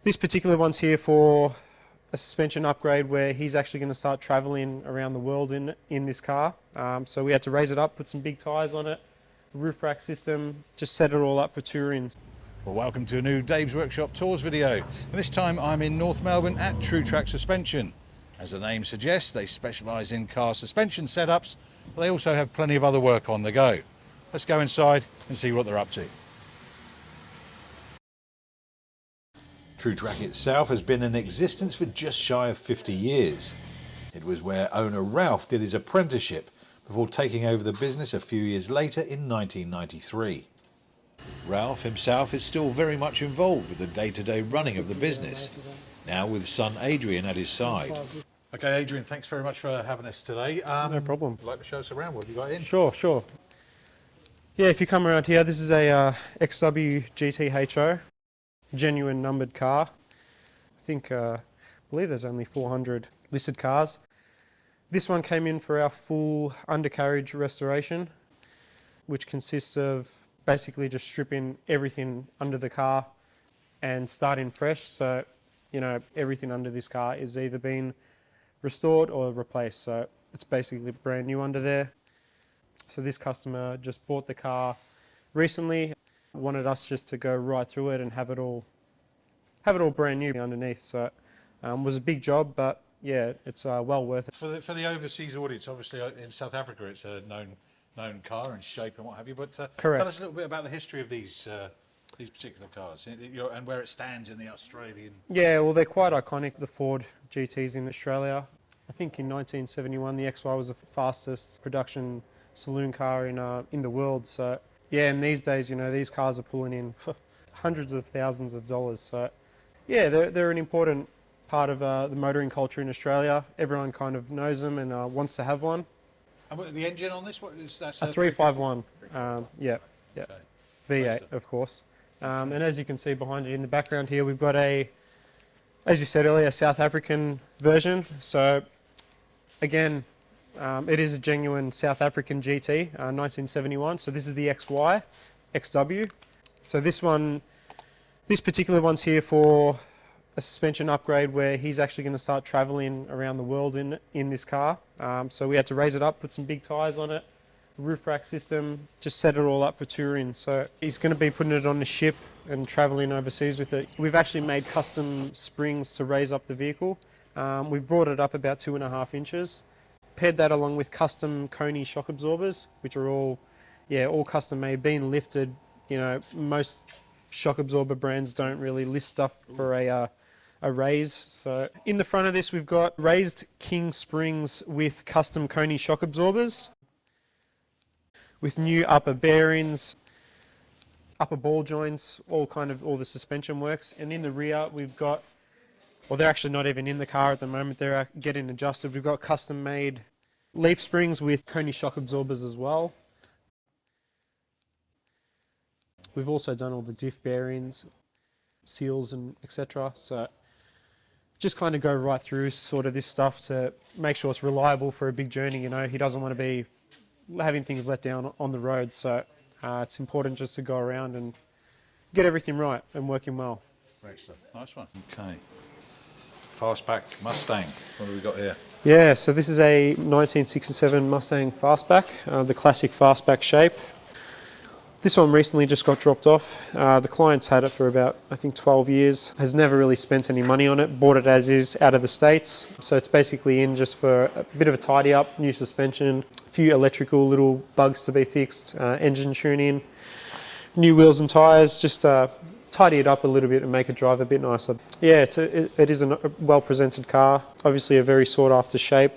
This particular one's here for a suspension upgrade where he's actually going to start traveling around the world in this car. So we had to raise it up, put some big tyres on it, roof rack system, just set it all up for touring. Well, welcome to a new Dave's Workshop Tours video. And this time I'm in North Melbourne at TruTrack Suspension. As the name suggests, they specialise in car suspension setups, but they also have plenty of other work on the go. Let's go inside and see what they're up to. TruTrack itself has been in existence for just shy of 50 years. It was where owner Ralph did his apprenticeship before taking over the business a few years later in 1993. Ralph himself is still very much involved with the day-to-day running of the business, now with son Adrian at his side. Okay, Adrian, thanks very much for having us today. No problem. Would you like to show us around? What have you got in? Sure. Yeah, if you come around here, this is a XW GTHO, genuine numbered car. I believe there's only 400 listed cars. This one came in for our full undercarriage restoration, which consists of basically just stripping everything under the car and starting fresh. So, you know, everything under this car is either been restored or replaced. So it's basically brand new under there. So this customer just bought the car recently, wanted us just to go right through it and have it all brand new underneath. So it was a big job, but yeah, it's well worth it. For the overseas audience, obviously in South Africa it's a known car and shape and what have you, but Correct. Tell us a little bit about the history of these particular cars and where it stands in the Australian... Yeah, well, they're quite iconic, the Ford GTs in Australia. I think in 1971 the XY was the fastest production saloon car in the world. So yeah, and these days, you know, these cars are pulling in hundreds of thousands of dollars. So yeah, they're an important part of the motoring culture in Australia. Everyone kind of knows them and wants to have one. And the engine on this, what is that? A 351, yeah. Okay. V8, of course. And as you can see behind you in the background here, we've got as you said earlier, a South African version. So again, it is a genuine South African GT, 1971. So this is the XW. So this particular one's here for a suspension upgrade where he's actually going to start traveling around the world in this car. So we had to raise it up, put some big tyres on it, roof rack system, just set it all up for touring. So he's going to be putting it on the ship and traveling overseas with it. We've actually made custom springs to raise up the vehicle. We've brought it up about 2.5 inches. Paired that along with custom Coney shock absorbers, which are all custom made, being lifted. You know, most shock absorber brands don't really list stuff for a raise. So in the front of this, we've got raised king springs with custom Coney shock absorbers, with new upper bearings, upper ball joints, all the suspension works. And in the rear, we've got, well, they're actually not even in the car at the moment, they're getting adjusted. We've got custom made leaf springs with Coney shock absorbers as well. We've also done all the diff bearings, seals and etc. So just kind of go right through sort of this stuff to make sure it's reliable for a big journey. You know, he doesn't want to be having things let down on the road. So it's important just to go around and get everything right and working well. Great stuff. Nice one. Okay. Fastback Mustang. What have we got here? Yeah, so this is a 1967 Mustang Fastback, the classic Fastback shape. This one recently just got dropped off. The client's had it for about, I think, 12 years. Has never really spent any money on it. Bought it as is out of the States. So it's basically in just for a bit of a tidy up, new suspension, a few electrical little bugs to be fixed, engine tuning, new wheels and tyres, just tidy it up a little bit and make it drive a bit nicer. Yeah, it is a well-presented car. Obviously a very sought-after shape.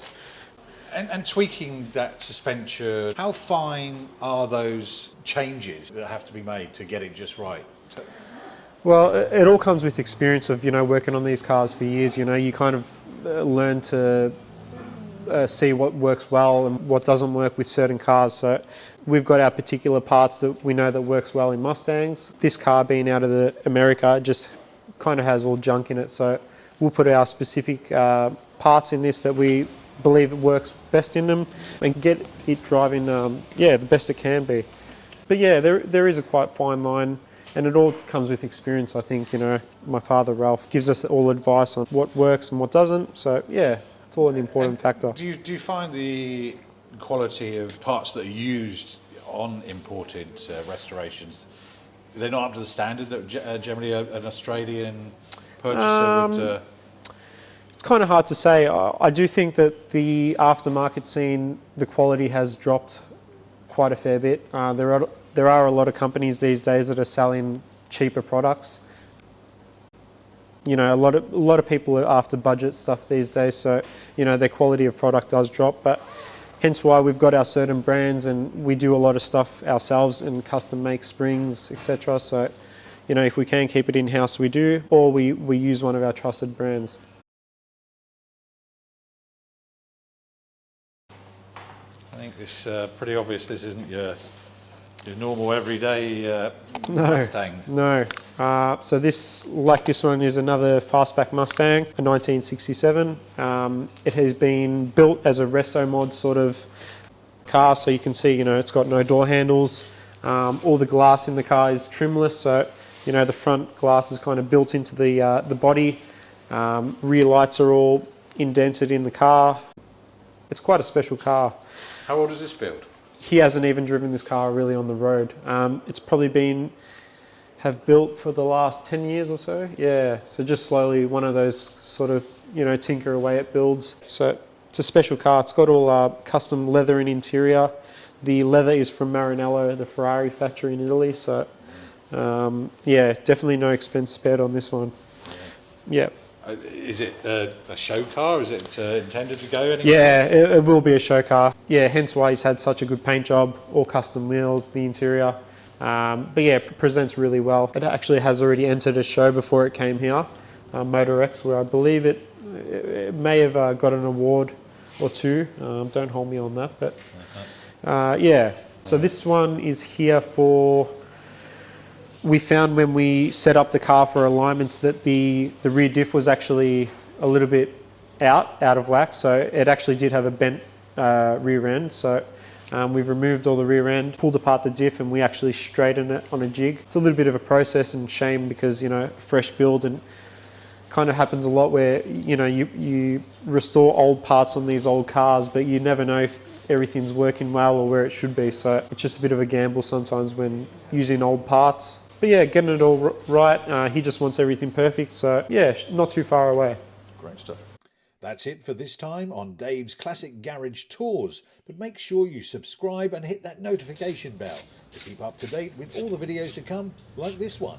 And tweaking that suspension, how fine are those changes that have to be made to get it just right? Well, it all comes with experience of, you know, working on these cars for years. You know, you kind of learn to see what works well and what doesn't work with certain cars. So we've got our particular parts that we know that works well in Mustangs. This car being out of America just kind of has all junk in it. So we'll put our specific parts in this that we believe it works best in them and get it driving the best it can be. But yeah, there is a quite fine line And it all comes with experience, I think. You know, my father, Ralph, gives us all advice on what works and what doesn't. So, yeah, it's all an important factor. Do you find the quality of parts that are used on imported restorations, they're not up to the standard that generally an Australian purchaser would... It's kind of hard to say. I do think that the aftermarket scene, the quality has dropped quite a fair bit. There are a lot of companies these days that are selling cheaper products. You know, a lot of people are after budget stuff these days, so you know their quality of product does drop. But hence why we've got our certain brands, and we do a lot of stuff ourselves and custom make springs, etc. So, you know, if we can keep it in house, we do, or we use one of our trusted brands. I think it's pretty obvious this isn't your normal everyday Mustang. No. So this, like this one, is another fastback Mustang, a 1967. It has been built as a resto mod sort of car, so you can see, you know, it's got no door handles. All the glass in the car is trimless, so you know the front glass is kind of built into the body. Rear lights are all indented in the car. It's quite a special car. How old is this build? He hasn't even driven this car really on the road. It's probably have built for the last 10 years or so. Yeah, so just slowly, one of those sort of, you know, tinker away at builds. So it's a special car. It's got all custom leather in interior. The leather is from Maranello, the Ferrari factory in Italy. So yeah, definitely no expense spared on this one. Yeah. Is it a show car? Is it intended to go anywhere? Yeah, it will be a show car. Yeah, hence why he's had such a good paint job, all custom wheels, the interior. But yeah, it presents really well. It actually has already entered a show before it came here, Motor X, where I believe it may have got an award or two. Don't hold me on that, but yeah. So this one is here for... We found when we set up the car for alignments that the rear diff was actually a little bit out of whack, so it actually did have a bent rear end. So we've removed all the rear end, pulled apart the diff, and we actually straightened it on a jig. It's a little bit of a process and shame because, you know, fresh build, and kind of happens a lot where, you know, you restore old parts on these old cars, but you never know if everything's working well or where it should be. So it's just a bit of a gamble sometimes when using old parts. But yeah, getting it all right. He just wants everything perfect. So yeah, not too far away. Great stuff. That's it for this time on Dave's Classic Garage Tours. But make sure you subscribe and hit that notification bell to keep up to date with all the videos to come, like this one.